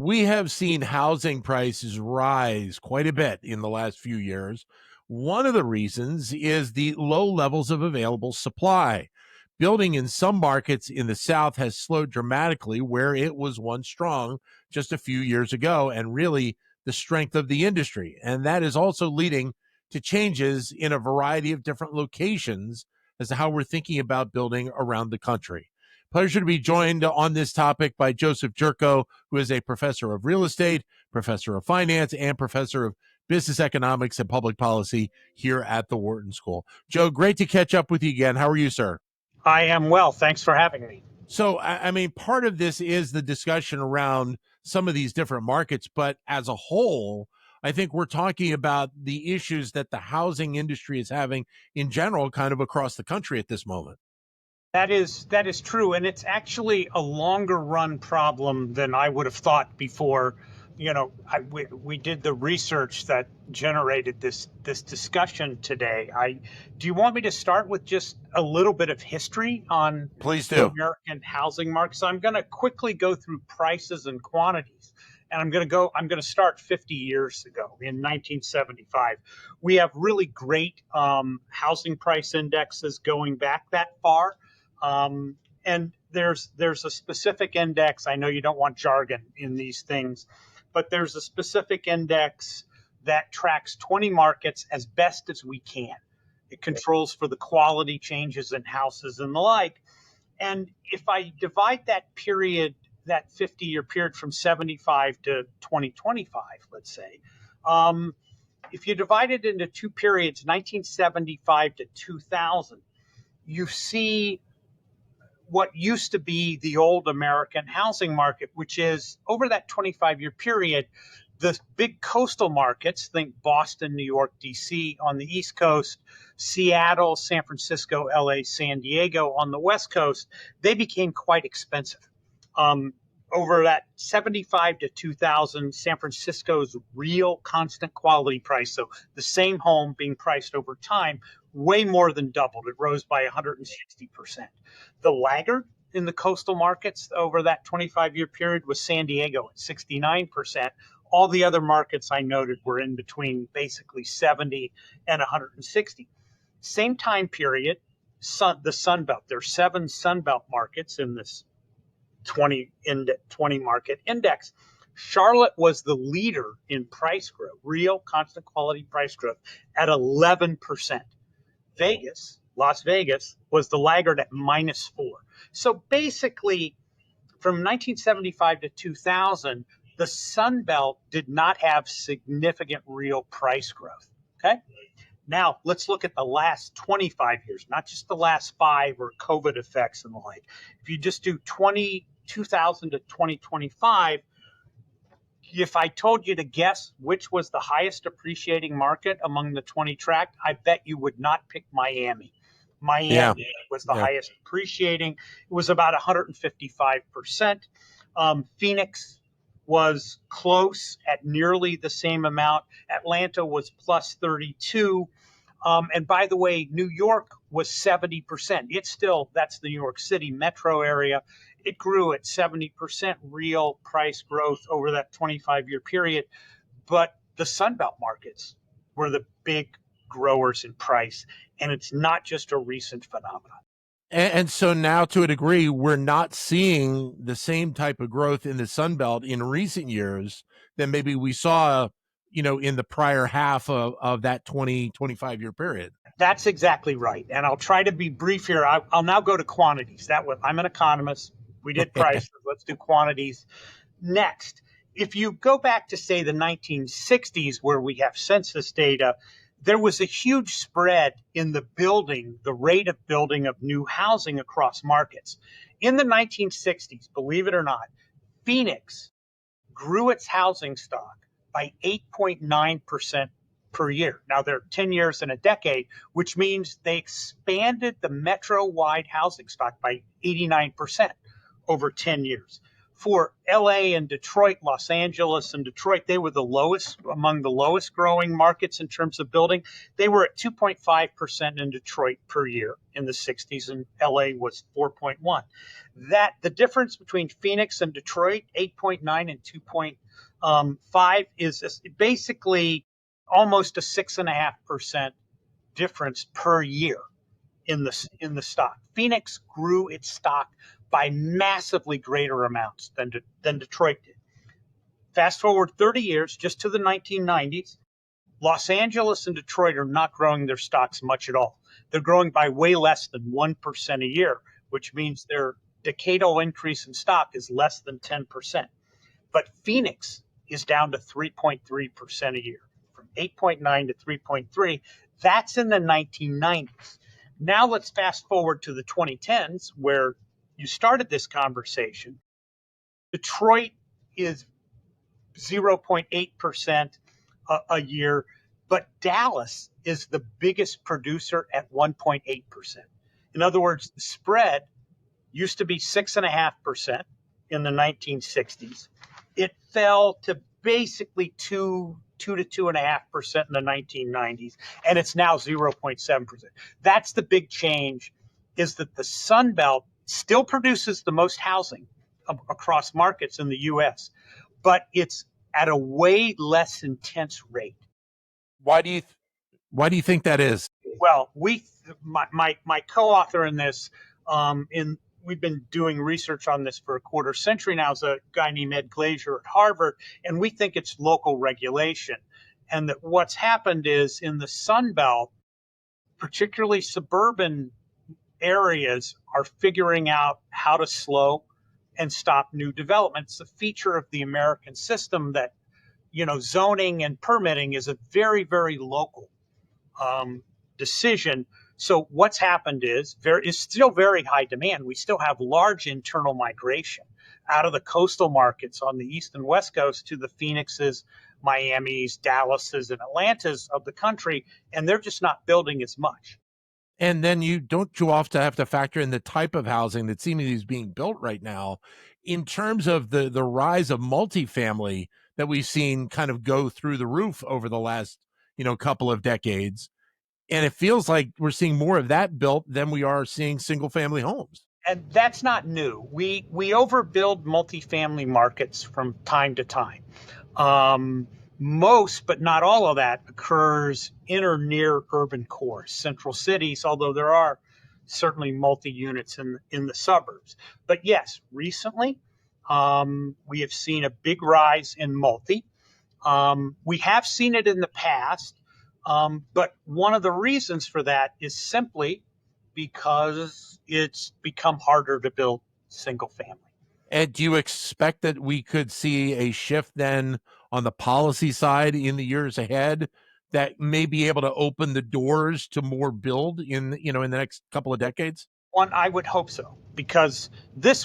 We have seen housing prices rise quite a bit in the last few years. One of the reasons is the low levels of available supply. Building in some markets in the South has slowed dramatically where it was once strong just a few years ago, and really the strength of the industry. And that is also leading to changes in a variety of different locations as to how we're thinking about building around the country. Pleasure to be joined on this topic by Joseph Gyourko, who is a professor of real estate, professor of finance, and professor of business economics and public policy here at the Wharton School. Joe, great to catch up with you again. How are you, sir? I am well. Thanks for having me. So, I mean, part of this is the discussion around some of these different markets, but as a whole, I think we're talking about the issues that the housing industry is having in general, kind of across the country at this moment. That is true, and it's actually a longer run problem than I would have thought before. We did the research that generated this discussion today. Do you want me to start with just a little bit of history on Please the do. American housing market? So I'm going to quickly go through prices and quantities. And I'm going to start 50 years ago in 1975. We have really great housing price indexes going back that far. And there's a specific index. I know you don't want jargon in these things, but there's a specific index that tracks 20 markets as best as we can. It controls for the quality changes in houses and the like. And if I divide that period, that 50-year period from 75 to 2025, let's say, if you divide it into two periods, 1975 to 2000, you see what used to be the old American housing market, which is over that 25-year period, the big coastal markets, think Boston, New York, DC on the East Coast, Seattle, San Francisco, LA, San Diego on the West Coast, they became quite expensive. Over that 75 to 2000, San Francisco's real constant quality price, so the same home being priced over time, way more than doubled. It rose by 160%. The laggard in the coastal markets over that 25-year period was San Diego at 69%. All the other markets I noted were in between basically 70 and 160. Same time period, the Sun Belt. There are 7 Sun Belt markets in this 20 market index. Charlotte was the leader in price growth, real constant quality price growth at 11%. Las Vegas, was the laggard at -4. So basically, from 1975 to 2000, the Sun Belt did not have significant real price growth. Okay. Now, let's look at the last 25 years, not just the last 5 or COVID effects and the like. If you just do 2000 to 2025, if I told you to guess which was the highest appreciating market among the 20 tracked, I bet you would not pick Miami. Miami was the highest appreciating. It was about 155%. Phoenix was close at nearly the same amount. Atlanta was plus 32. And by the way, New York was 70%. That's the New York City metro area. It grew at 70% real price growth over that 25-year period. But the Sun Belt markets were the big growers in price. And it's not just a recent phenomenon. And so now, to a degree, we're not seeing the same type of growth in the Sun Belt in recent years than maybe we saw, in the prior half of that 25-year period. That's exactly right. And I'll try to be brief here. I'll now go to quantities. I'm an economist. We did prices. Let's do quantities next. If you go back to, say, the 1960s, where we have census data, there was a huge spread in the rate of building of new housing across markets. In the 1960s, believe it or not, Phoenix grew its housing stock by 8.9% per year. Now, they're 10 years and a decade, which means they expanded the metro-wide housing stock by 89% over 10 years. for LA and Detroit, Los Angeles and Detroit, they were among the lowest growing markets in terms of building. They were at 2.5% in Detroit per year in the 60s, and LA was 4.1. That the difference between Phoenix and Detroit, 8.9 and 2.5, is basically almost a 6.5% difference per year in the stock. Phoenix grew its stock by massively greater amounts than Detroit did. Fast forward 30 years, just to the 1990s, Los Angeles and Detroit are not growing their stocks much at all. They're growing by way less than 1% a year, which means their decadal increase in stock is less than 10%. But Phoenix is down to 3.3% a year, from 8.9 to 3.3. That's in the 1990s. Now let's fast forward to the 2010s, where you started this conversation. Detroit is 0.8% a year, but Dallas is the biggest producer at 1.8%. In other words, the spread used to be 6.5% in the 1960s. It fell to basically 2 to 2.5% in the 1990s, and it's now 0.7%. That's the big change, is that the Sun Belt still produces the most housing across markets in the U.S., but it's at a way less intense rate. Why do you think that is? Well, my co-author in this, we've been doing research on this for a quarter century now, is a guy named Ed Glazier at Harvard, and we think it's local regulation. And that what's happened is in the Sun Belt, particularly suburban areas, are figuring out how to slow and stop new development. It's a feature of the American system that, zoning and permitting is a very, very local decision. So what's happened is there is still very high demand. We still have large internal migration out of the coastal markets on the East and West Coast to the Phoenixes, Miamis, Dallases, and Atlantas of the country, and they're just not building as much. And then you often have to factor in the type of housing that seemingly is being built right now in terms of the rise of multifamily that we've seen kind of go through the roof over the last, couple of decades. And it feels like we're seeing more of that built than we are seeing single family homes. And that's not new. We overbuild multifamily markets from time to time. Most, but not all of that occurs in or near urban cores, central cities, although there are certainly multi-units in the suburbs. But yes, recently we have seen a big rise in multi. We have seen it in the past, but one of the reasons for that is simply because it's become harder to build single family. And do you expect that we could see a shift then on the policy side in the years ahead that may be able to open the doors to more build in the next couple of decades? One, I would hope so, because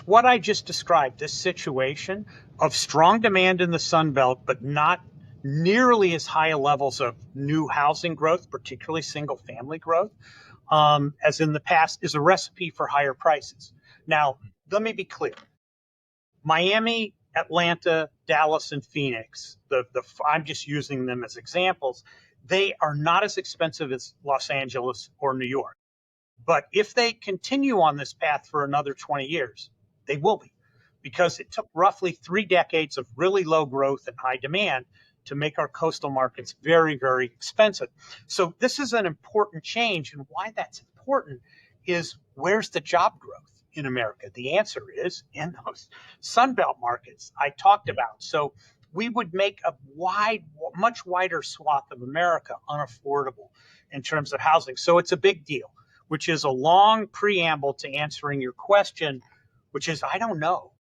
what I just described, this situation of strong demand in the Sun Belt, but not nearly as high levels of new housing growth, particularly single family growth, as in the past, is a recipe for higher prices. Now, let me be clear. Miami, Atlanta, Dallas, and Phoenix, I'm just using them as examples, they are not as expensive as Los Angeles or New York. But if they continue on this path for another 20 years, they will be, because it took roughly 3 decades of really low growth and high demand to make our coastal markets very, very expensive. So this is an important change. And why that's important is, where's the job growth in America? The answer is in those Sunbelt markets I talked about. So we would make a much wider swath of America unaffordable in terms of housing. So it's a big deal, which is a long preamble to answering your question, which is, I don't know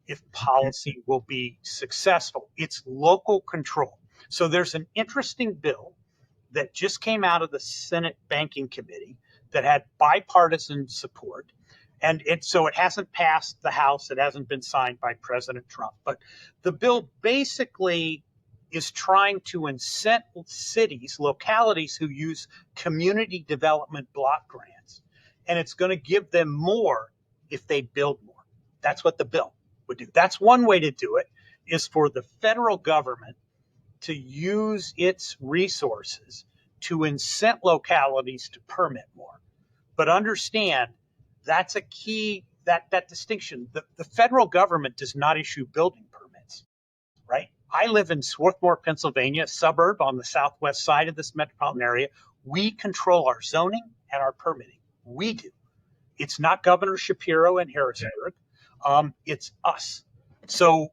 if policy will be successful. It's local control. So there's an interesting bill that just came out of the Senate Banking Committee that had bipartisan support. And so it hasn't passed the House. It hasn't been signed by President Trump. But the bill basically is trying to incent cities, localities who use community development block grants. And it's going to give them more if they build more. That's what the bill would do. That's one way to do it, is for the federal government to use its resources to incent localities to permit more. But understand, that's a key, that distinction. The federal government does not issue building permits, right? I live in Swarthmore, Pennsylvania, a suburb on the southwest side of this metropolitan area. We control our zoning and our permitting. We do. It's not Governor Shapiro in Harrisburg. It's us. So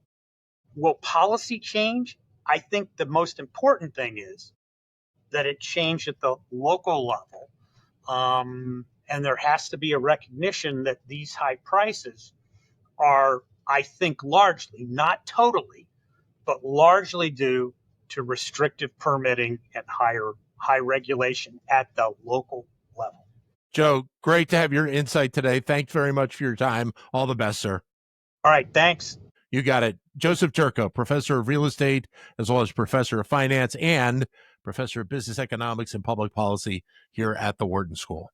will policy change? I think the most important thing is that it changed at the local level. And there has to be a recognition that these high prices are, I think, largely, not totally, but largely due to restrictive permitting and high regulation at the local level. Joe, great to have your insight today. Thanks very much for your time. All the best, sir. All right, thanks. You got it. Joseph Gyourko, professor of real estate, as well as professor of finance and professor of business economics and public policy here at the Wharton School.